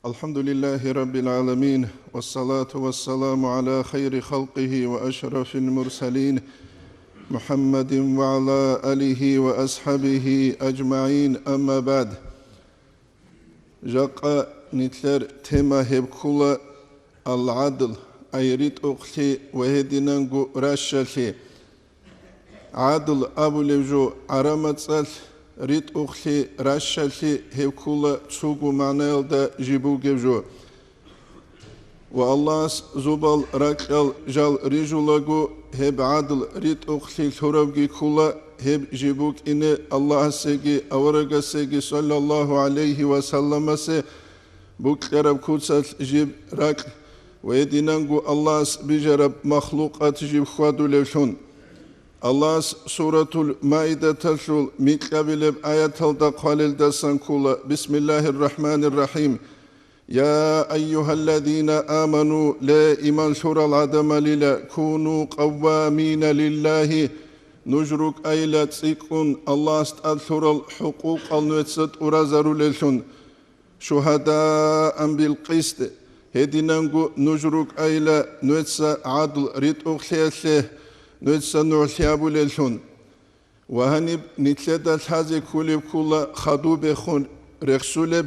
الحمد لله رب العالمين والصلاة والسلام على خير خلقه وأشرف المرسلين محمد وعلى آله وأصحابه أجمعين أما بعد جاقا نتلر تما هبكولا العدل أيريت أخلي وهدنانغو راشالي عدل أبو لجو عرامتسال ريت أخلي راشالي هبكولا تسوغو معنال دا جيبو جيبجو والله زبال راكال جال رجولاغو هب عدل ريت أخلي ثرابجي كولا هب جيبوك إن الله سيجي أورغا سيجي صلى الله عليه وسلم سي بوك يرب كوتسال جيب راك ويدينانغو الله بجرب مخلوقات جيب خوادو لفشون الله سورة المائدة تلشول ميقابلب آيات الدا قالل دسان كولا بسم الله الرحمن الرحيم يا أيها الذين آمنوا لا إيمان شور العدم لله كونوا قوامين لله نجرك أيلا تسيكون الله استعد شور الحقوق النوتسد ورازارو للشون شهداء بالقسط هدينانغو نجرك أيلا نوتسا عدل ريت أخليه نوتسا نوحيابو للشون وهنب نتلد الحازي كولي كولا خدو بخون رخصولب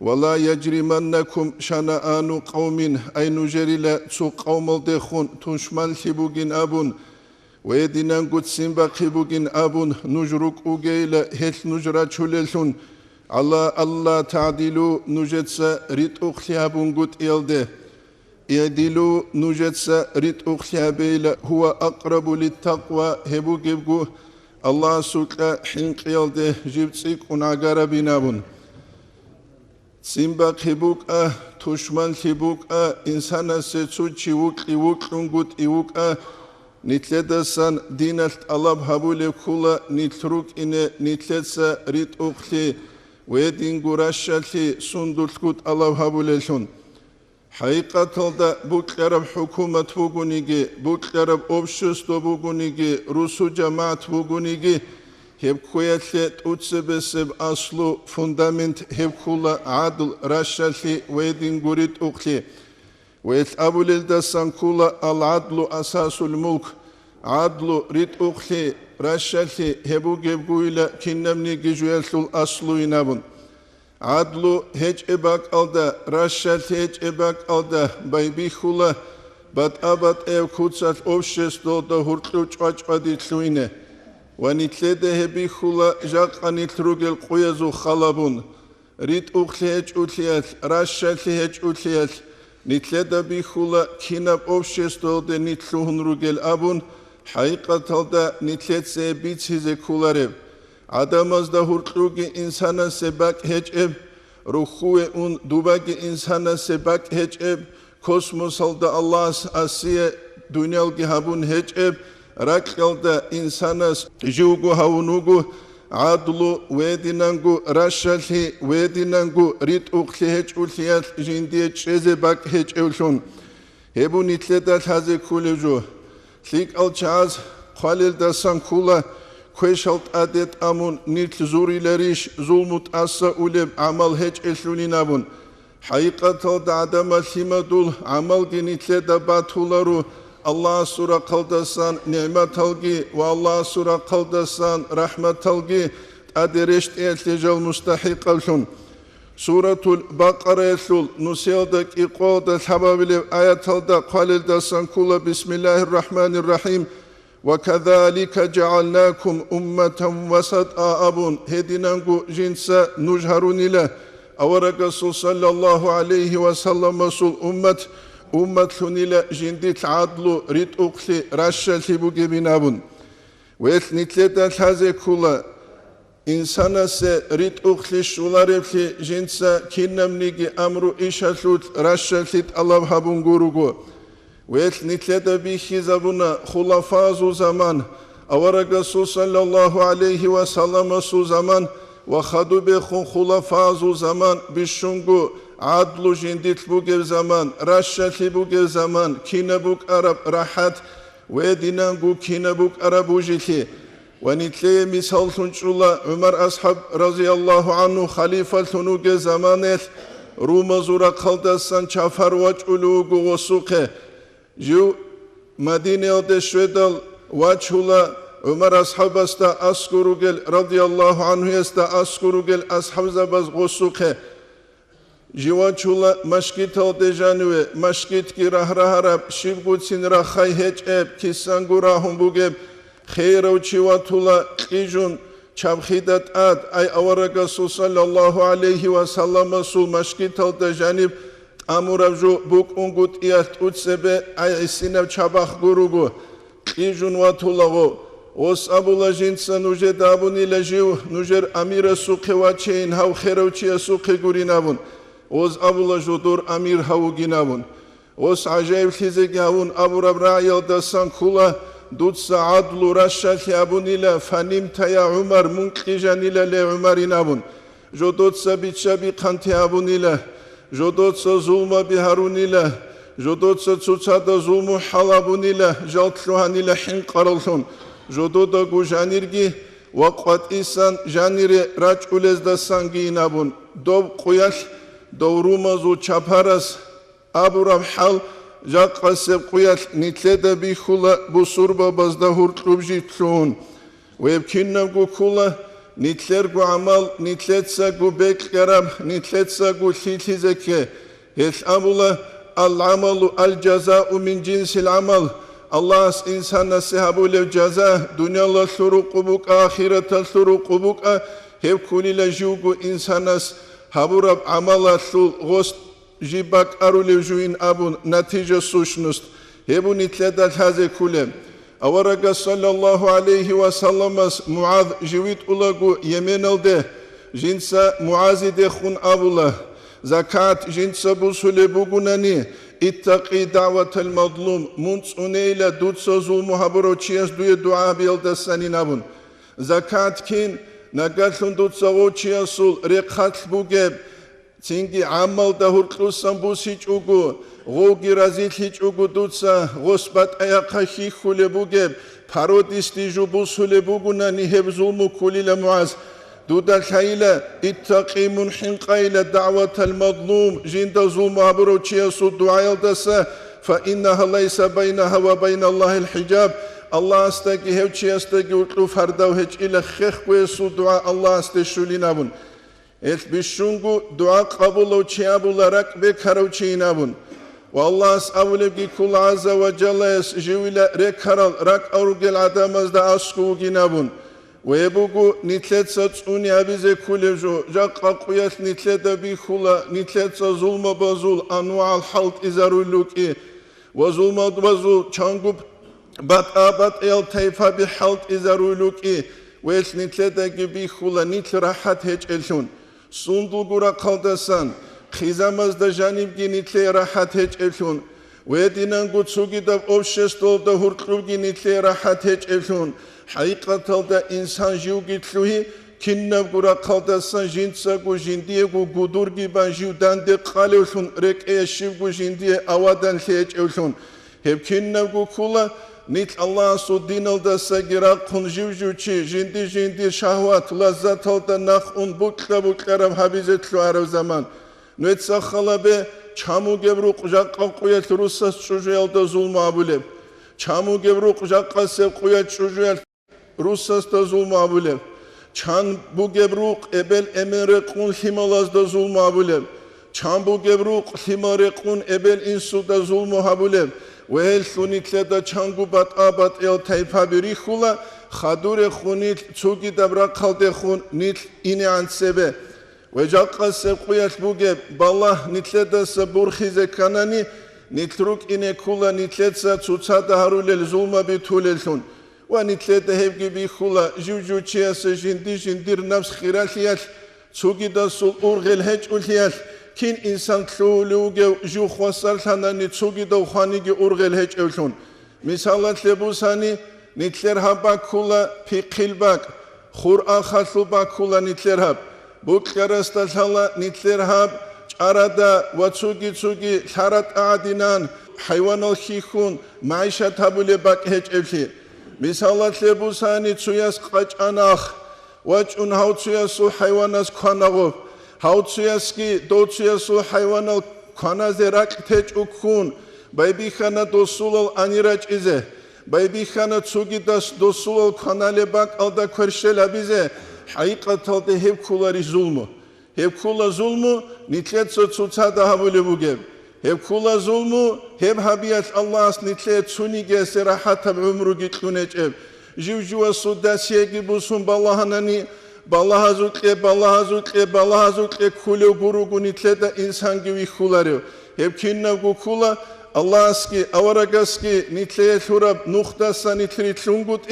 ولا يجرمنكم شنآن قوم أي نجرلا تسو قوم الدخون تنشمال خبوغين أبون ويدنان قد سنبا خبوغين أبون نجرك أغيلا هل نجرا چوللشون على الله تعدلو نجتسا ريت أخليابون قد إلده يدلو نجتسا ريت أخليابيلا هو أقرب للتقوى هبوغيبغو الله سوكا حنق إلده جبتسيك ونعقار بنابون سيمبا خبوك تشمال خبوك إنسانا سيتسوچ يوك لنغوت يوك نتلدسان دينالت ألاب هبولي كولا نتروك إنه نتلدسا ريت أخلي ويدينغو راشالي سندلتكوت ألاب هبولي لون حقيقة دا بوك يرب حكومة بوغونيجي بوك يرب أبشستو بوغونيجي روسو جماعت بوغونيجي هب كويتلت أتسبسب أصلو فوندامنت هب كولا عدل راشالي ويدين غوريت أخلي ويت أبو للدسان كولا العدل أساس الملك عدل ريت أخلي راشالي هبو جيبغويلا كنمني جيجويلتو الأصلو ينابون عدل هج إباك ألدا راشالي هج إباك ألدا بايبي كولا بات أبات إيو كوتسات أوشستو دا هورتلو چواچواديتلوينه ونتلده هبي خلا جاق نتروجل قيزو خلابون ريت أخليج أخليات راشاليج أخليات نتلده بي خلا كيناب أوشستو ده نتلوهن روجل أبون حقيقة ده نتلد سبيت هزي كولارب عدماز ده هرقوغي إنسانا سباك هجب روحوه اون دوباغي إنسانا سباك هجب كوسموسال ده الله أسيه دنيالغي هابون هجب راكالدا إنساناس جوغو هاونوغو عدلو ويدينانغو راشالي ويدينانغو ريت أخلي هج أوليات جندية شيزي باك هج أولشون هبو نتلدال هازي كوليجو ليك الجاز خالل داسان كولا كويشالت عدد أمون نتل زوري لريش زulmу أسا أوليب عمل هج ألشونين أبون حقيقة الدعدام الثمدول عمل نتلدا باتولارو الله سورة قلدسان نعمة الغي والله سورة قلدسان رحمة الغي أدرشت إلتجال مستحق الشون سورة البقرة يسول نسيلدك إقوال الحبابل آيات الدا قال الدسان كولا بسم الله الرحمن الرحيم وكذلك جعلناكم أمة وسطا أبون هدينانغو جنسا نجهرون له أورغسول صلى الله عليه وسلم مسول أمة لنيلا جنديت عدلو ريت أخلي راشالي بوغي بنابون ويت نتلتا الحازي كولا إنسانا سي ريت أخلي شولاريبلي جنسا كينامنيجي أمرو إشالوت راشاليت الله هابون غوروغو ويت نتلتا بيخي زابونا خلافازو زمان أورغسول صلى الله عليه وسلم سو زمان وخدو بيخون خلافازو زمان بشونغو عدلو جنديت بوغير زمان راشالي بوغير زمان كينا بوك عرب راحت ويدينانغو كينا بوك عرب وجيتي ونتلي مثال تنشولا عمر أصحاب رضي الله عنه خليفة تنوغ زمانه رومزورا خلدسان چافر وچولو گو وسوقه جو مدینه دشودل وچولا عمر اصحاب است اسکروگل رضی الله عنه است اسکروگل اصحاب زباز وسوقه جوانچولا مشکیت دجانوه مشکیت کی راه رب شیبگوتین را خای هج اب کیسانگو راهم بوگب خیرو چیواتولا قیجون چابخیدت اد ای اورگا صلی الله علیه و سلم سول مشکیت دجانب امورب جو بوک اونگوت ایت اوتسبه ای سینب چابخ گروگو قیجون واتولاغو اوس ابولا جنسا نوجه دابونی لجیو نوجر امیر سوقی واچین هاو خیرو چیا سوقی گورینابون اوز ابولا جودور امیر هاوگینابون اوس عجایب خیزگی هاون ابو ربرعیل دستان خولا دوتسا عدلو رشاتی ابونیلا فنیمتا یا عمر منقیجانیلا لی عمرینابون جودوتسا بیچابی قنتی ابونیلا جودوتسا زولما بیهارونیلا جودوتسا چوچادا زولمو حالابونیلا جالتلوهانیلا حین قرالتون جودودا گو جانیرگی وقت ایسان جانیری راچولز دستان گینابون دوب قویل دورومازو چپارس ابورام حال جاقاسب قویل نیتلده بی خولا بسوربا بازده هرطلوب جیتلون ویبکینم گو خولا نیتلر گو عمال نیتلتسا گو بکرم نیتلتسا گو خیتیزکه هیت ابولا العمل الجزاء من جنس العمل الله اس انسان نسيحبول الجزاء دنيا الله سروق بوك آخرة سروق بوك هيب كولي لجوغو انسان اس هبورب عمل سول غست جيبك أرولي جوين أبون نتيجة سوشنست هيبو نتلدل هذا كله أورق صلى الله عليه وسلم معاذ جويت أولاغو يمين الده جنسا معاذ دخون أبولا زكاة جنسا بوسولي بوغناني اتقي دعوة المظلوم منصونيلا دوتسا زلمو هبرو چياس دوية دعا بيلدساني نابون زكاة كين نقلن دوتسا غو چياسول رقات بوغب تنگي عمل دهور قلوسان بوسيچ اوغو غوغي رازيل هيچ اوغو دوتسا غصبت اياقا خيخولي بوغب پاروديستي جو بوسولي بوغونا نهب زلمو كولي لمعاز دودا الحيلة اتقي ح1инкъа إلى دعوة المظلوم جند زلمو هبرو چياسو дуг1аялласа فإنها ليس بينها وبين الله الحجاب الله استگي هو چياستگي وطلو فردو هج إلى خيخ ويسو دعاء الله استشولي نابون إلت بشونغو دعاء قبولو چيابولا رك بكارو چينابون والله أولبي كل عز وجل جويلة ركارل رك أورجل عدامز دا أسكو جنابون ويبوغو نتلت ساتسوني عبيزي كوليجو جاقا قويات نتلت بيخولا نتلت ظلم بازول أنواع الحلط إزارو لوكي وظلم بازول چانگوب بات آبات إيال تايفا بحلط إزارو لوكي ويش نتلت بيخولا نتل راحت هج إلشون سندل غورا قلدسان خيزامز دا جانبگي نتل راحت هج إلشون ويدينانگو تسوگي دا обществол да هرقلوگي نتل راحت هج إلشون حقيقة إنسان جيوغي تلوهي كنب غورا قلدسان جنساگو جنديگو گودورگي بان جيو دانده قالوشون رك ايشيوگو جنديه اوادان ليج اولشون هب كنبگو كولا نيت الله سو دينل دا ساگيرا قن جيوجوچي جندي شهوات لذات دا نخ اون بوكرم حبيزه تلو عرب زمان نويت ساخلا به چامو گبرو قجاقا قويت روسس چوجيل دا زلمو ابولب چامو گبرو قجاقا سب قويت چوجيل روسس دا زلمو ابولب چان بو گبروق ابل امرقون حمالاز دا زلمو ابولب چان بو گبروق حمارقون ابل انسو دا زلمو ابولب وهل ثونيتلا دا چانگو بات آبات ال تايفا بري خولا خادور خونيت چوگي دبرا قلد خون نيت إني عن سبه وجاقا سب قويت بوگب بالله نتلا دا سبور خيزة كاناني نتروك إني كولا نتلا دا چوچا دا هارول الزلمة بيتول الثون ونتلا دا هبگي بي خولا جوجو چياس جندير نفس خيراليال چوگي دا سول أورغل هج أوليال كين إنسان تلولوغو جو خوصال ثاناني چوگي دا وخانيگي أورغل هج أولثون مثالات لبوساني نتلر هبا كولا في قلبك خورآن خاصل با كولا نتلر هب بوكرستا ثالا نتلر هب چاردا وچوگي ثارت أعدنان حيوان الخيخون معيشة تابولي باك هج أولثي مثالات لبوساني چوياس قاچ أناخ وچون هاو چوياسو حيواناس كواناغوب Hautsiaski, dotsiasul hayvanal kanazerak teç ukun. Baybihana dosulal aniraç ize. Baybihana tsugidas dosulal kanale bak alda kırşela bize. Haqiqatalda hep kulları zulmu. Hep kula zulmu, nitletso tsutsa daha böyle bugeb. Hep kula zulmu, hep habiyat Allah'as nitlet sunige serahatab ömrü gitluneçeb. Jivjuva suddasiye gibusun ballahanani, ballahazukle kule gurugu nitleda insan gibi kuları. Hep kinnagu kula, Allah'aski, avaragaski, nitleye turab, nuhtasa nitlitlungut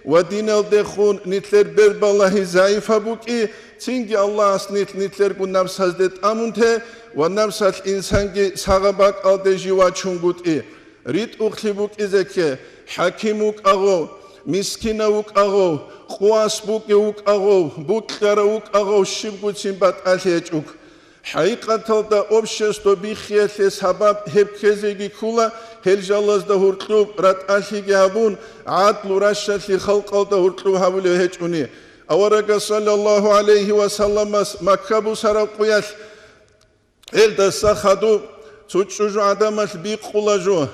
Vadinal dehun nitler berballahi zayıfa buki çünkü Allah'as nitler gu nafs hazret amunte ve nafsat insangi sağabak alde jiva çungut rit uqlibuk izeke hakimuk ağo miskinavuk ağo quas bukevuk ağo bukkaravuk ağo şibgut simbat alhecuk haqiqatalda общество bixiyetli sabab hep kezegi kula heljalazda hurtlub rat alhigabun adlu rashali khalqalda hurtlub habule hechuni awaraga sallallahu aleyhi ve sellem makkabu saraquyal elda sakhadu suçucu adamas biqulaju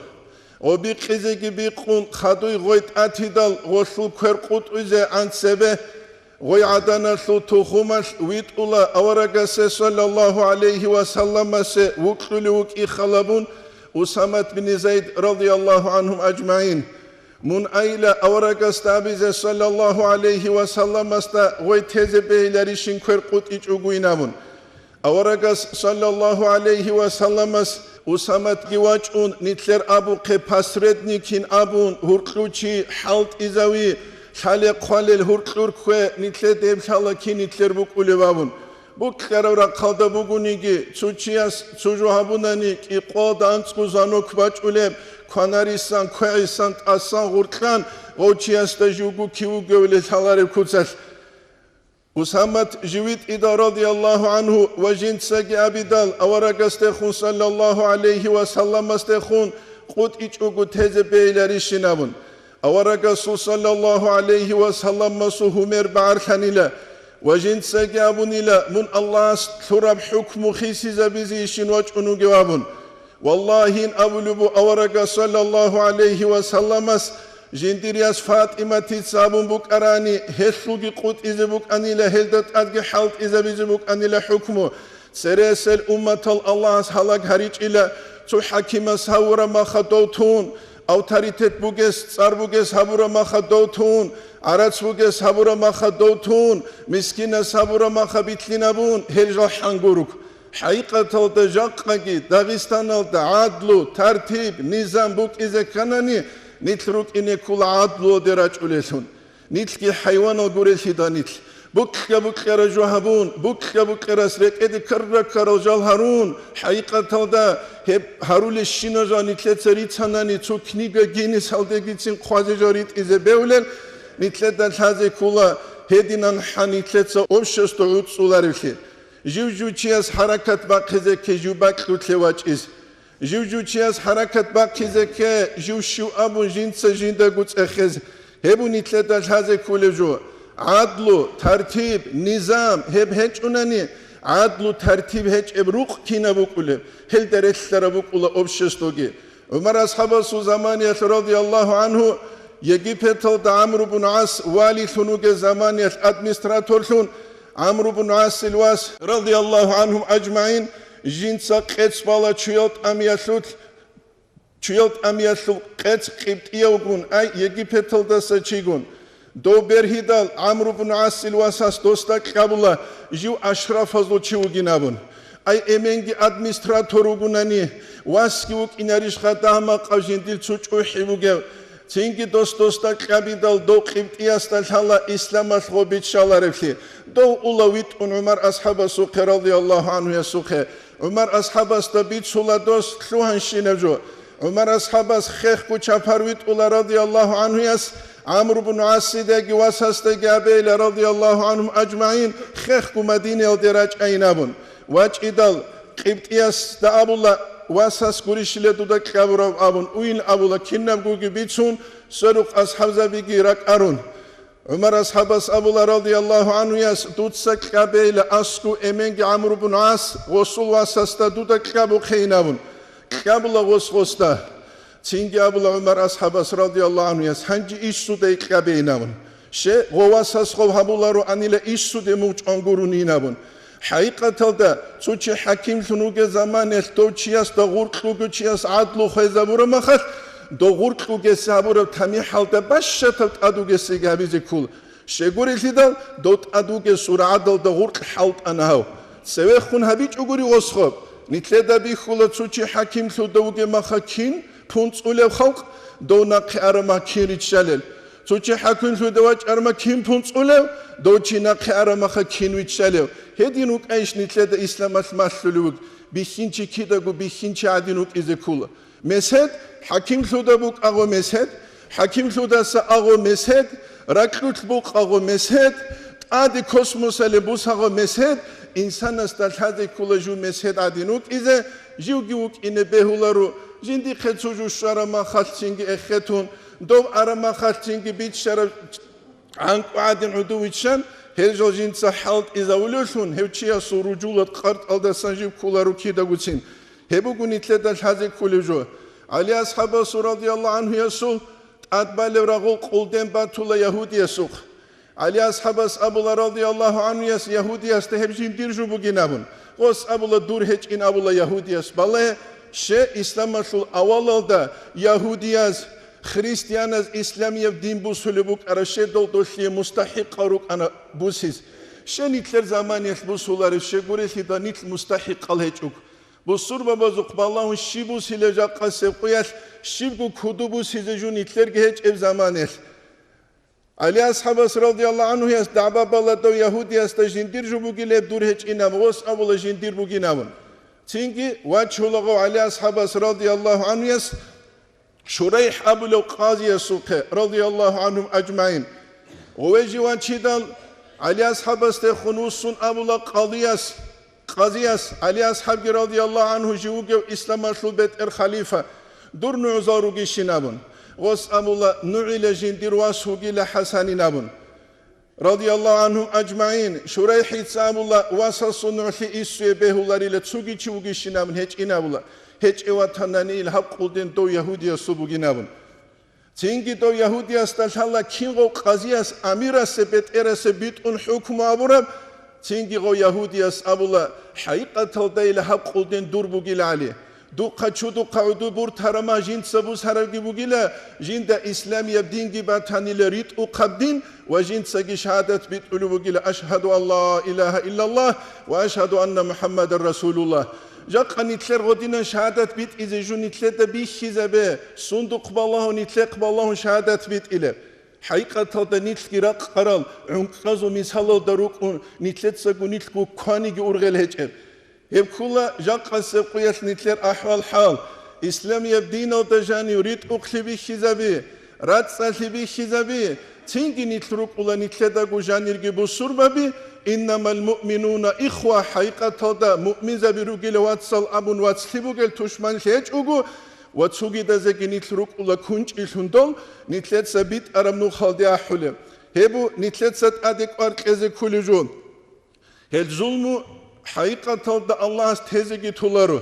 o biqizegi biqun khaduy goyt atidal gosul kerqut uze ansebe Goy adana su tuhumas vitula avaraga sallallahu aleyhi ve sellem se vukluluk ikhalabun Usamat bin Zeyd radıyallahu anhum ecmaîn mun aile avaraga stabize sallallahu aleyhi ve sellem sta goy teze beyler işin kerqut iç uguinamun avaraga sallallahu aleyhi ve sellem Usamat givaçun nitler abu qepasrednikin abun hurqluçi halt izavi Şale qalel hurtlur kwe nitle demşala ki nitler bu kulevabun. Bu karavra kalda bugunigi çuçiyas çujuhabunani ki qodan skuzanok baç ulem kanarisan kwaisan asan hurtlan qoçiyas da jugu kiu gövle salare kutsas. Usamat jivit ida radiyallahu anhu ve jinsagi abidal avaragaste khun sallallahu aleyhi ve sellem astekhun qut iç ugu teze beyleri şinabun. Avaraga sallallahu aleyhi ve sellem masu humer ba'arkanila ve jinsa gabunila mun Allah's turab hukmu khisiza bizi işin vaçunu gevabun. Wallahin avlubu avaraga sallallahu aleyhi ve sellemas jindiriyas Fatima titsabun buk arani hessugi qut izi buk anila heldat adgi halt izi bizi buk anila hukmu. Seresel ummatal Allah's halak hariç ila su hakima savura makhadotun. Autoritet buges, tsar buges habura macha dovtun, arats buges habura macha dovtun, miskina sabura macha bitlinabun, helja hanguruk. Haqiqatalda jaqqagi, Dağistanalda adlu, tartib, nizam buk ize kanani, nitlruk ine kula adlu deraç ulesun. Nitki hayvanal gureshida nitl. Bukya juhabun, bukya rasrek edi karra jal harun. Haqiqatalda hep harule şinaja nitletserit sanani çu kniga geni salde gitsin qazejarit ize bevler nitledan haze kula hedinan hanitletsa общество utsularifli. Jivjuchiyas harakat baqize ke jubak tutlevaç iz. Jivjuchiyas harakat baqize ke jivshu abun jinsa jinda guts ekhez. Hebu nitledan haze kuleju. Adlu, tertib, nizam, hep heç unani, adlu, tertib, heç ebruk kina bukule, hel deretlere bukula обществоги. Ömer ashabası zamaniyet radıyallahu anhu, Yegipetalda Amr ibn As, vali sunuge zamaniyet administratörlun, Amr ibn As silvas radıyallahu anhum ecmaîn, jinsa qets bala çuyalt amiyaslut, qets qibtiyavgun, ay Yegipetalda saçigun. Do berhidal Amr ibn As silvasas dostak kabula jiu ashraf hazlo chiuginabun ay emengi administratoru gunani waskiuk inarish khatama qavjindil chuchuhibuge Çünkü dostak kabidal do qibtiyastal hala islamas gobit shalarefli do ulavit Ömer ashabası radıyallahu anhu suhe Ömer ashabası bit sula dost suhan şinevjo Ömer ashabas khekh ku chaparvit ula radıyallahu anhu yas Amr ibn As'dagi wasasdagi abeyle radıyallahu anhum ecmaîn khekh ku Medine el deraç aynabun vaç idal qibtiyas da abullah wasas kurişile dudak ghyaburav abun uin abullah kinnam gugi bitsun soruk ashabza bigi rak arun عمر أصحابس أبو الله رضي الله عنه يس دوتسك قبيل أسكو إمنج عمرو بن عاص غسل واسستا دوتك قبو خينابون قبل غسغستا تينجي أبو الله عمر أصحابس رضي الله عنه يس هنجي إيشو دي قبينابون شي غواسس غو أبو الله رو أنيلا إيشو دي موج أنغورونينابون حقيقة دا سوچي حكيم ثنوغ زمان دو چياس دا غورقلوغ چياس عدلو خيزابورا مخل دو غورقلوغ سابورا تامي حالتا باشتا تادوغ سيگابيزي كول شغوري لدال دوت ادوغ سورا عدل دا غورق حالت انهاو سوي خون هبيج اغوري غسخوب نتلدا بيخولا سوچي حكيم ثودوغ مخاكين پونس اولو خلق دو ناقي ارما كيريت شالل سوچي حكيم ثودواج ارما كين پونس اولو دو چي ناقي ارما خاكين ويت شالل هدينوك ايش نتلدا اسلام اسماسلولوغ بيخينچي كيداغو بيخينچي عدينوك ازي كولا مسهد حكيم ثودا بوك اغو مسهد حكيم ثودا سا اغو مسهد راكلوت بوك اغو مسهد ادي كوسموس لبوس اغو مسهد انسان استالحازي كولا جو مسهد عدينوك ازي جيوغيوك ان بهولارو جندي خيتسوجو شارما خالتينغي اخيتون دوب ارما خالتينغي بيت شارا عنكو عدين عدويتشان هرجو جنسا حالت إذا ولوشون هو چиясул رجولت قرد ألدا سنجيب كولارو كيدا قوتين هبوغو نتلدا الحازي كوليجو علي أصحابه رضي الله عنه يسول أدبال رغول قلدين باتولا يهودي يسوق علي أصحابه أبولا رضي الله عنه يس يهودي يستهبجين ديرجو بوغينابون غوص أبولا دور هج إن أبولا يهودي يس بالله شي إسلام شول أولا دا يهودي يس خريستيانز إسلامية دين بوسولي بوك أرشي دول دوشي مستحق قروك أنا بوسيز شي نتلر زمان يسبوسولار شي قوري ثيدا نتل مستحق قلهجوك بوسور بابازوق بالله شي بوسي لجاقا سيقوياش شي بو كودو بوسي زجو نتلر جهج إب زمان يس علي أصحابه رضي الله عنه يس دعبا بالا دو يهودي يستا جندير جو بوغي لب دور هج إنام غوص أولا جندير بوغي نامون تينجي واجهولغو علي أصحابه رضي الله عنه يس شريح أبو لو قاضي السوق رضي الله عنهم أجمعين ويجي وانشيدال علي أصحاب استخنوس أبو لو قاضياس علي أصحاب رضي الله عنه جوج إسلام البيت الخليفة دور نعزارو جيشنابون وس أبو لو نعيل جندير واسوجي لحسن نابون رضي الله عنهم أجمعين شريح أبو لو واسس نعثي إسوي به لاري لتسوجي تشوجي شنابون هج إن أبو لو هج إواتناني الحق قلدين دو يهودية سبوغينابون تينجي دو يهودية استالحالا كينغو قازياس أميراس بيت إراس بيت أن حكم أبوراب تينجي غو يهودية أبولا حقيقة تلدي الحق قلدين دور بوغيل عليه دو قچو دو قعدو بور ترما جين سبوس هرقي بوغيلا جين دا إسلام يبدينجي باتاني لريت وقبدين وجين ساقي شهادة بيت أولو بوغيلا أشهد أن لا إله إلا الله وأشهد أن محمد رسول الله جاق نتلر غدينا شهادة بيت إذا جو نتلر بيه خزبه صندوق بالله نتلق بالله شهادة بيت إله حقيقة تلد نتلق قرال عنقازو مثال دروق نتلت ساقو نتلقو كانيجي أرغل هجر يبكولا جاق سيقوياس نتلر أحوال حال إسلام يبدين ودجاني يريد أقلي بيه خزبه رات سالي بيه خزبه تنجي نتلروق ولا نتلدقو جانيرجي بصور بابي إنما المؤمنون إخوة حقيقة تلدا مؤمن زبيروغيل واتسال أبون واتسليبوغيل توشمان ليج أوغو واتسوغي دازيكي نتلروق ولا كونج إلهندول نتلت سبيت أرمنو خالدي أحولي هبو نتلت سات أديك أرك إزي كوليجون هل زلمو حقيقة تلدا الله استهزيكي تولارو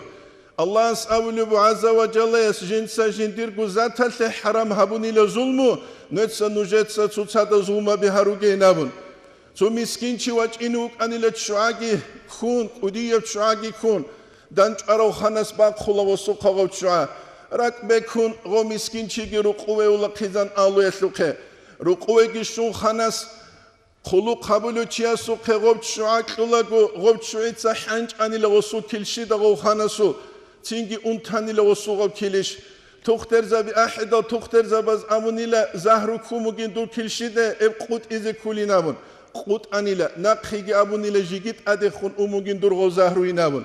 الله أولي عز وجل يسجنسا جنديرغو ذاتا حرام هبوني لزلمو نتسا нужеца цуцада зулма بهاروغي نابون تو مسكين واج إنوك أني لتشعاجي خون ودي تشعاجي خون دانش أرو خناس باق خلا وسوق هوا تشعا رك بكون غو مسكين شيء رقوة ولا خزان آلو يسلوكه رقوة كيشون خناس خلو قبلو چیاسول غو تشعا كلا غو تشعيت سحنج أني لوسوق كلشي دغو خناسو تيجي أنتاني لوسوق كلش تختر زبي أحدا تختر زباز أمونيلا زهرو كوموجين دو كلشي ده إبقوت إذا كولينامون قوت أنيلا نقيجي أبونيلا جيجيت أدخون أموجين درغو زهروي نابون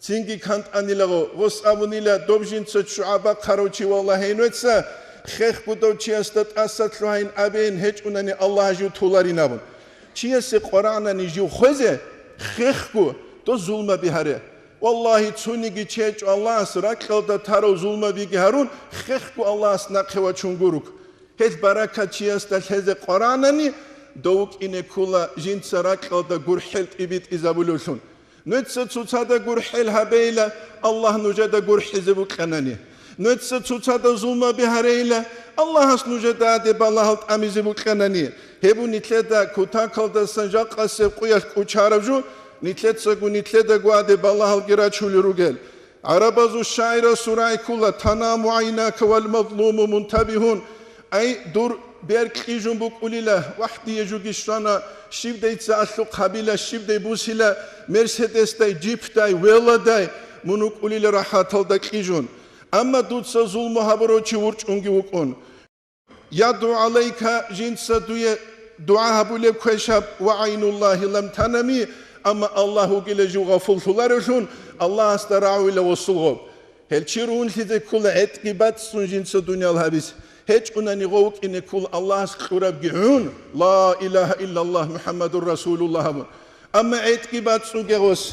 تينجي كانت أنيلا غوس أبونيلا دوبجين تشعبا قروشي والله هينوتسا خيخ بدو تشياستت أسات لهين أبين هج أنني الله جو تولاري نابون تشياسي قرآن نيجيو خوزه خيخكو تو ظلم بهاره والله تونيجي تشيج الله سراك خلدا تارو ظلم بيجهرون خيخكو الله سناقه وچونغوروك هل بركة چیست هز قرآننی دوک اینه کلا جین سرکل دا گرحل تبیت ازابولوشون نوتس تسادا گرحل هبیلا الله نجدا گرحل زبوکنانی نوتس تسادا زلمه بهریلا الله اس نجدا دی بالله امیز بوکنانی هبو نیتلدا کوتاکل دا سنجاق قصب قیاش کوچارجو نیتلد سگو نیتلدا گوادی بالله گراچولی روگل عربازو شاعر سورای کلا تنام عیناک والمظلوم منتبهون ای دور برکیجون بک اولیلا وقتی یجوگیشتانا شیب دیتزا اشلو قبیلا شیب دی بوسیلا مرسدس دی جیپ دی ویلا دی منوک اولیلا راحتال دا کیجون اما دوتسا ظلم هبرو چی ورچ اونگی وکون یادو علیکا جینسا دوی دعا هبولیب کوشاب و عین الله لم تنمی اما الله گیل جو غفلتولارشون الله استراعو الى وصلغب هل چیرون لیده کل اتقی باتسون جینسا دنیال حبیس هیچ اونانی غوک اینه کل الله خوراب گیون لا اله الا الله محمد رسول الله اما اتقی باتسون گوس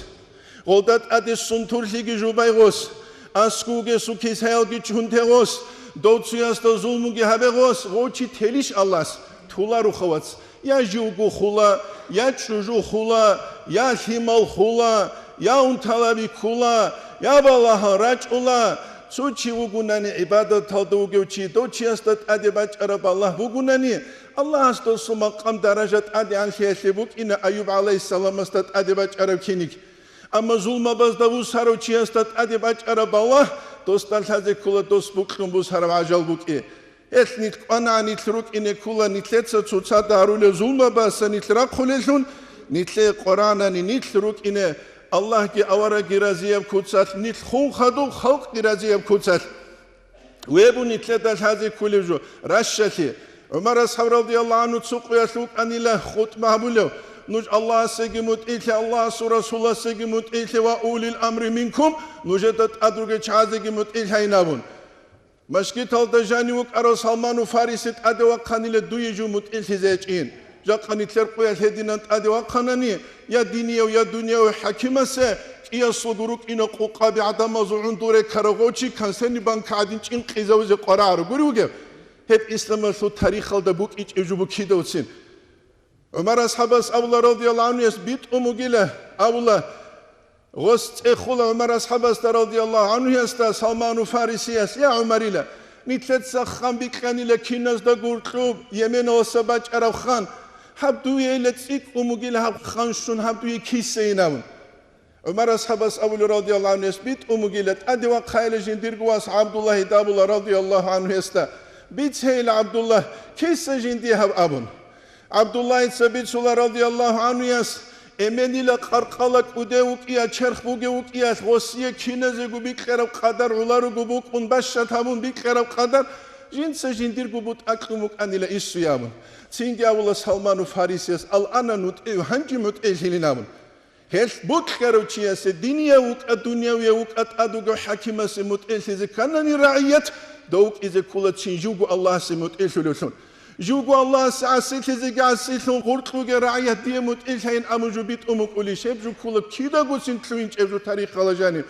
غلدت ادس سنتور لیگی جوبای غوس اسکوگه سوکیس هیلگی چونته غوس دوتسویاستا زلموگی هبه غوس غوچی تلیش الله تولارو خواتس یا جوگو خلا یا چوجو خلا یا himal خلا یا اون طلبی خلا یا بالله رج الله سوچی وگونانی عبادت تادوگو چی دو چی استاد ادباج عرب الله وگونانی الله است سو مقام درجات ادی انشیشی بوک این ایوب علیه السلام استاد ادباج عرب کینیک اما ظلم باز دو سرو چی استاد ادباج عرب الله دوستان هزی کلا دوست بوکن بو سرو عجل بوکی اس نیت آنا نیت روک این کلا نیتلت سوچا دارول ظلم باز نیت را خلیشون نیت قرآن نیت روک اینه الله کی آواره گرازیاب کوچات نیت خون خدو خلق گرازیاب کوچات ویبو نیتلت هزی کلیجو رشتی عمر اصحاب رضی الله عنه سوقیا سوق انیله خود محبولو نوج الله سگیموت ایله الله رسول سگیموت ایله و اولی الامر منکم نوجدت ادروگه چازگیموت ایله اینابون مشکیت ال دجانی وک ارو سلمان و فارسیت ادوا قانیله دوی جموت ایله زیچین جا قانیتلر قویل هدینات ادوا قانانی یا دینیه و یا دنیا و حکیمه سه چیاسول گروک اینو قوقابی عدم از اون دوره کارگوچی کنسنی بانک عدین چین قیزاوز قرار گروگه هب اسلام سو تاریخ ال دبوک ایچ اجوبو کی دوتسین عمر اصحابس ابولا رضی الله عنه است بیت اموگیله ابولا غست اخولا عمر اصحابس رضی الله عنه است سلمان و فارسی است یا عمریله نیتلت سخن بیکنیله کیناز دا گورتوب یمن و سباج عرب خان هب دوی لطیق اموگیله هب خانشون هب دوی کیسه اینمون عمر اصحابس ابولا رضی الله عنه است بیت اموگیله ادی و خیل جندیرگواس عبدالله دابولا رضی الله عنه است بیت هیل عبدالله کیسه جندی هب ابون Abdullah Sabitullah radıyallahu anhu yas emeniyle qarqalak udevuk iya çerxbugevuk iya Rossiya kineze gubik qerab qadar ularu gubuk un başşat hamun bik qerab qadar jinsa jindir gubut aklumuk anile issuyamun Singi avula Salmanu Farisiyas al ananut hangi mut ehlinamun Hel buk qerab çiyase diniyavuk ad dunyavuk ad adugo hakimase mut elhize kanani raiyet Doğuk ize kula çinjugu Allah se mut elhulusun جوجو الله سعسيت زجاسيتون قرطو جراعية ديموت إلهين أمجو بيت أمك أولي شيب جو كله كيدا قوسين تلوين شيب جو تاريخ على جانب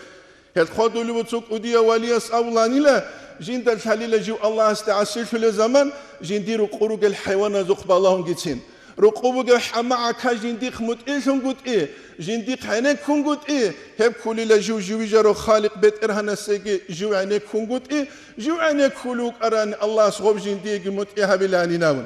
هل خدوا اللي بتوك أوديا ولياس أولاني لا جين دالحليل جو الله استعسيت في الزمان جين ديرو قروج الحيوان زقب اللهم جتين رقوبك حماعة كجين ديك مت إيشون قد إيه جين ديك عينك كون قد إيه هب كل لا جو جرو خالق بيت إرهنا سجى جو عينك كون قد إيه جو عينك كلوك أران الله صوب جين ديك مت إيه هبلاني ناون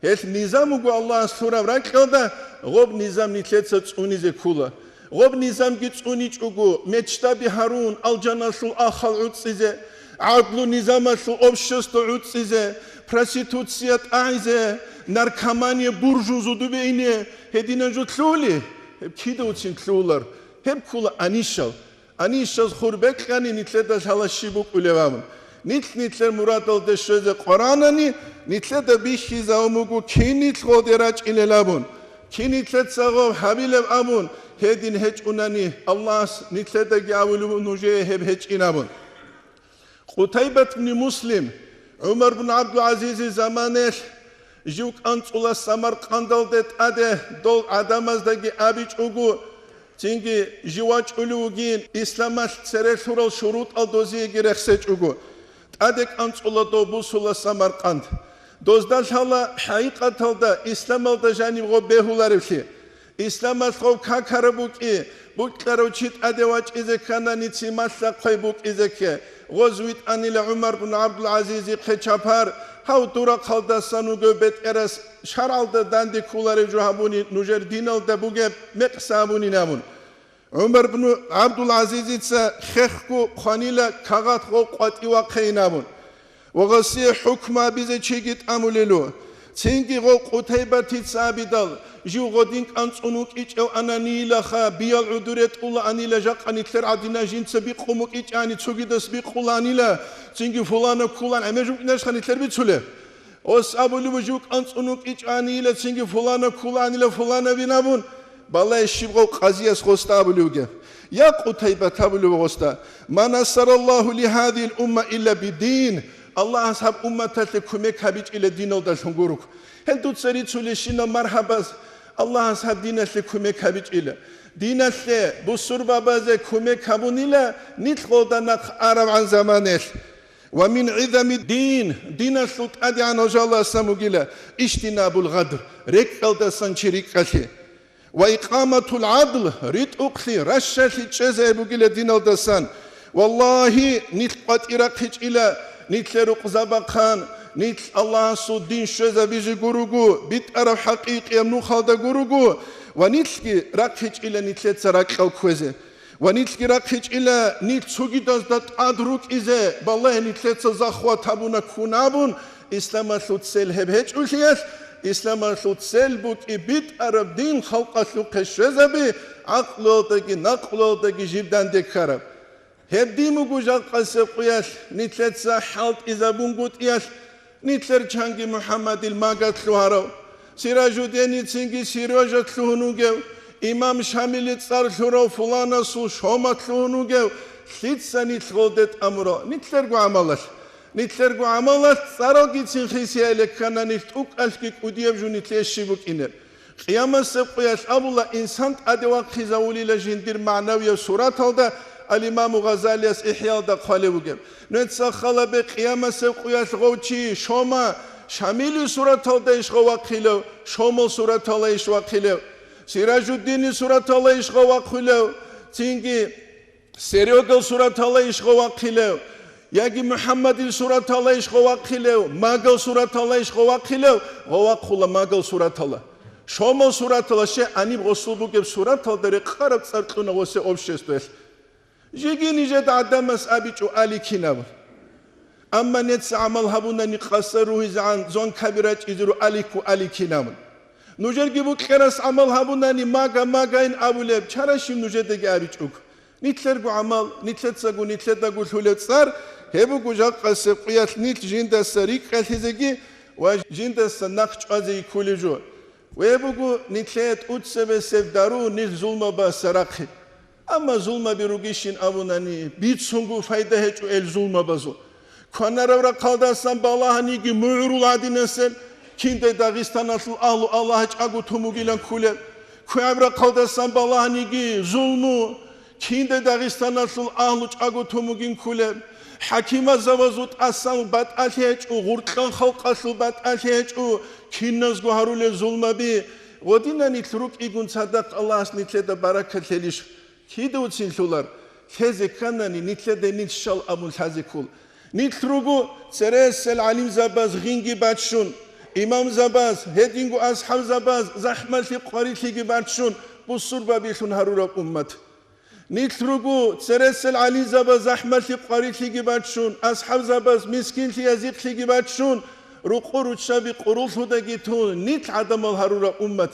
هل نظام جو الله سورة ركضة غب نظام نتلت تصوني زكولا غب نظام جتصوني تجو متشتبه هارون الجنة سو آخر عدسيزه عدلو نظام سو أبشست عدسيزه prostitutsiyat aize narkomaniye burjuzu dubeyne hedine jutluli hep kide uçin tlular hep kula anişal xurbek yani nitleda halaşibuk ulevamın nitler murad oldu söze Kur'an'ani nitleda bişi zaumugu kinit goderaç ilelabun kinitlet sago habilev amun hedin hiç unani Allah nitleda gavulu nuje hep hiç inabun Qutaybet bin Muslim Umar bin Abdülaziz zamanı juk antula Samarkand'da ade dol adamazdaki abiç ugu çünkü jivaç ulugin İslam'a sereşural şurut aldoziye gerekseç ugu adek antula do busula Samarkand Доздалхала хаиқаталда исламалда жани го бехуларевли. Исламал го какарабуки букларучит адевач изекана ницимасла қойбук изеке. Гозвит анила Умар бн Абдул Азизи қечапар хау тура қалдасану гөбет ерас шаралда данди куларе жуhabuni нужер диналда буге меқсабуни намун. Умар бн Абдул Азизица хехку қанила кағат го қатива қейнамун. وغسي حكما بيزي تشيجت أموليلو تنجي غو قتيبة تتسابدال جو غدينك أنصنوك إيش أو أنا نيلا خا بيال عدورت الله أني لجاق أني تلر عدنا جين سبيق قومك إيش أني تسوقي تسبيق الله أني لا تنجي فلان كلان عمجوك ناش خاني تلر بيتسوله أوس أبولو بجوك أنصنوك إيش أني لا تنجي فلان كلان لا فلان بينابون بالله الشيبغو قازياس خوستا أبولوغا يا قتيبة تابولو غوستا ما نصر الله لهذه الأمة إلا بدين الله أصحاب أمته كمك هبيج إلى دين الله شنقولك هل تتصري تسوليشنا مرحبا الله أصحاب دين الله كمك هبيج إلى دين الله بصور بابا زي كمك هبون إلى نتخوضنا عرب عن زمانه ومن عظم الدين دين الله أدي عن وجه الله سموغيلا اجتناب الغدر ركال دسان شريك قلي وإقامة العدل ريت أقلي رشاشي تشيزي بوغيلا دين الله دسان والله نتقات إراقيج إلى نتلرق زبقان نتل الله سو دين شوزا بيجي غروغو بيت أرى حقيقي يمنو خالدا غروغو ونتلقي راقيج إلى نتلت سراك الكوزي ونتلقي راقيج إلى نتسوغي دازدات أدروك إزي بالله نتلت سزاخوا تابونا كونابون إسلام سلسل هبهج أولياس إسلام سلسل بوك بيت أرى دين خلقا سلوك شوزا بي عقلو تاكي نقلو تاكي جيبدان ديكارب هديمو جوجال قصة قياس نتلت ساحلت إذا بنقول إياس نتلر شانجي محمد الماغات لوهارو سراج الدين تسنجي سراج لوهنوجو إمام شامل تصار لورو فلانا سو شومات لوهنوجو سيتسا نتلودت أمرو نتلر عملش نتلر عملش صاروكي تنخيسي عليك كان نتوك أشكيك وديب جو نتلش شبك إنر قيامة سبقياس أبو الله إنسان أدواق خزاولي لجندير معنوية سورة هذا الإمام غزالي إحياء دا قالوجم نتسخلا بقيامة سقياس غوتشي شوما شامل سورة الله يشغوا قيلو شومل سورة الله يشغوا قيلو سراج الدين سورة الله يشغوا قيلو تينجي سريوغل سورة الله يشغوا قيلو ياجي محمد سورة الله يشغوا قيلو ماغل سورة الله يشغوا قيلو غوا قولا ماغل سورة الله شومل سورة الله شيء أني بغسل بوجب سورة الله دري قرب صارتنا وسي أوبشستوس جيجي نجد عدمس أبيجو آلي كيناب أما نتس عمل هبونا نقصروه زعان زون كبيرات إذرو آليكو آلي كيناب نجد جيبو كرس عمل هبونا ماغا إن أبو لب شارشيم نجد دي أبيجوك نتلرقو عمل نتلتساقو نتلتاقو الهولت صار هبو جاق قصب قيات نتل جيندا سريك قلتزيجي وجيندا سنقش أزي كوليجو ويبو نتلت أتسبه سفدارو نت زلمو باسراقي أما زلمة بروجيشين أبوناني بيت سونغو فايدة هجو زلمة بازو كنا رورا قادسان بالله نيجي معرول عدينسل كيند داغستان أصل الله هج أقو توموجيلان كولر كنا قادسان بالله نيجي زلمو كيند داغستان أصل هج أقو توموجين كولر حكيمة زوازوت أصل بات ألهج وغرقان خلق أصل بات ألهج كينز جوهرول زلمة بي ودينا نتروك إيجون صدق الله نتلد بركة ليش كيدو تسيلولار كذا كانني نتلد نتشال أمول هذيكول نتروجو سرس العليم زباز غينجي باتشون إمام زباز هدينجو أصحاب زباز زحمة في قرية ليجي باتشون بصور بابيشون هرورا أمة نتروجو سرس العليم زباز زحمة في قرية ليجي باتشون أصحاب زباز مسكين في يزيد ليجي باتشون رقور وشابي قرول هداجيتون نت عدم الهرورا أمة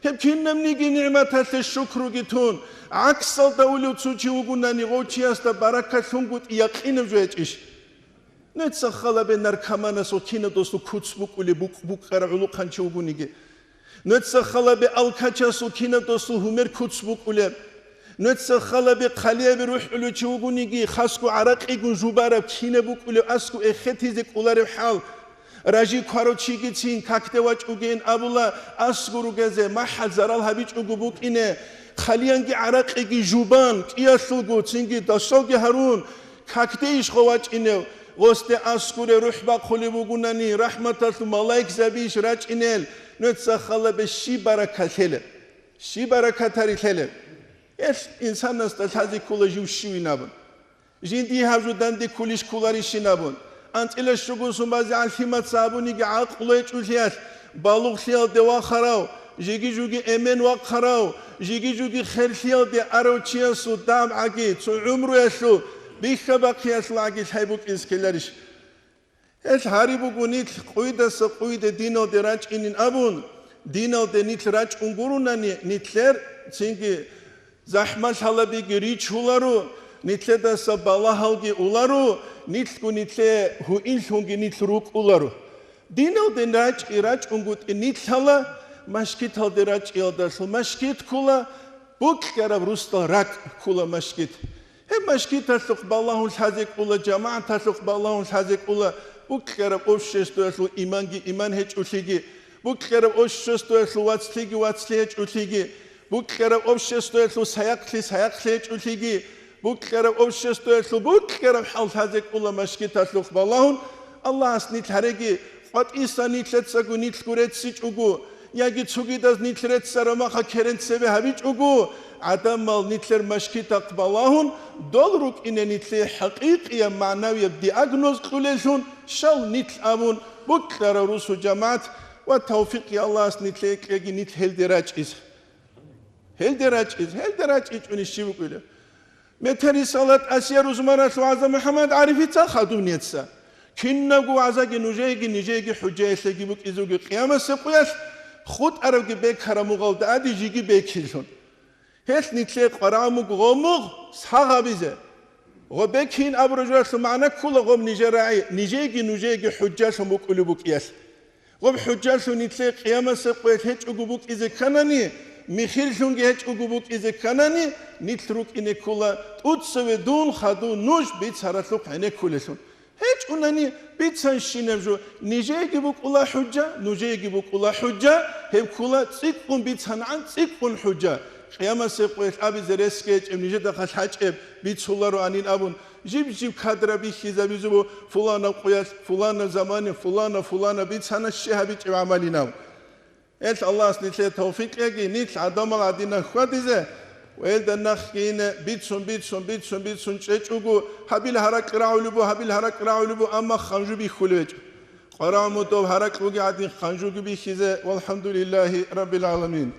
هب كنا منيجي نعمة الشكر جتون عكس الدولة تسوتي وقلنا نغوتي أست بركة ثنقت يقين بجوات إيش نتسخلا بنار كمان سوكينا دوستو كوتسبوك ولي بوك قرعلو قنشي وقنيجي نتسخلا بالكاتشا سوكينا دوستو همير كوتسبوك ولي نتسخلا بقليا بروح ولو تشي وقنيجي خاسكو عراق إيقون جوبارب كينا بوك ولي أسكو إخيتي زيك ولارب حال راجي كارو تشيجيتين كاكتواج اوجين ابولا اسغورو غزه محل زرال هبيج اوغبوك انه خليانجي عراقي جوبان چیاسول گوچینگی داشوگی هرون كاكتيش خواج انه غوست أسكور روح بقولي بقولني رحمة الله ملاك زبيش راج إنيل نتسخلا بالشي بركة ثله شي بركة تاري ثله إيش إنسان نستلهذي كل جوشي ونابن جندي هاجو دندي كلش كولاريشي نابن أنت إلى الشغل سمازي على الفيمات صابوني قاعد قليت وثياش بالغ ثيال دوا خراو جيجي جوجي أمين وقراو جيجي جوجي خير ثيال دي أرو چияسул دام عقيد سو عمرو يسلو بيخا باقي يسلو عقيد هايبوك إنسكيلاريش إيش هاريبو قنيت قويدة سقويدة دينو دي راج إنين أبون دينو دي نيت راج انقرونا نيتلر تنكي زحمة حلبي ريش هولارو نيتلر دا سبالا هالجي أولارو نيتلو نيتلر هو إنسونجي نيتلروك أولارو دينو دي راج انقوت نيتلها مشكيت هال دي راج إلدرسل مشكيت كولا بوك كراب روستا راك كولا مشكيت هم مشكيت تسلق بالله الحزيك أولا جماعة تسلق بالله الحزيك أولا بوك كراب أوششتو يسلو إيمان هيج أوشيجي بوك كراب أوششتو يسلو واتسلي هيج أوشيجي بوك كراب أوششتو يسلو سياقلي هيج أوشيجي بوك كراب أوششتو يسلو بوك كراب حال الحزيك أولا مشكيت تسلق بالله الله أسنيت هرقي قد إيسا نيتلتساقو نيتلقوريت سيجوغو ياجي تسوغيداز نيتلرت سرماخا كرنت سبي هبيج أقو عدم مال نيتلر مشكي تقبلهن دولروك إن نيتلر حقيقية معنوية دياغنوز قوليشون شال نيتل أمون بكرة روسو جماعت وتوفيق يا الله نيتلر كيجي نيتل هل دراج إز ونشيبو قوله متري صلاة أسيا رزمارة وعزا محمد عارفي تاخدو نيتسا كنغو عزاقي نجيجي حجاية سيجيبوك إزوغي قيامة سيقوياش خود عربي بيك هرموغال دادي جيجي بيكيلشون هيش نيتلي قراموغ غوموغ سحاغا بيزه غبيكين أبرجوش معنا كل غوم نجيجي حجاش مقلبوك ياس غب حجاش نيتلي قيامة سيقويت هيش أقوبوك إذا كانني ميخيلشون هيش أقوبوك إذا كانني نيتلروك إني كولا تودسوي دون خادون نوش بيت هرسلوك عيني كولشون هيك أنني بيتسان شينجو نيجي بوك الله حجة نيجي بوك الله حجة هم كلا تسيقون بيتسان عن تسيقون حجة قيامة سيقويت أبي زريسكيج أم نيجي دخل حج أب بيتسولارو عنين أبون جيب كادر بيخيزا بيزبو فلان قياس فلان زمان فلان بيتسان الشيء بيت عمليناو إنت الله سنتلي توفيق يجي نيت عدم عدينا خواتيزه ويل دنخين بيتسون تشجعو هابيل هرك راولبو أما خنجو بيخلوج قرامو تو هرك وقعدين خنجو بيخيزه والحمد لله رب العالمين.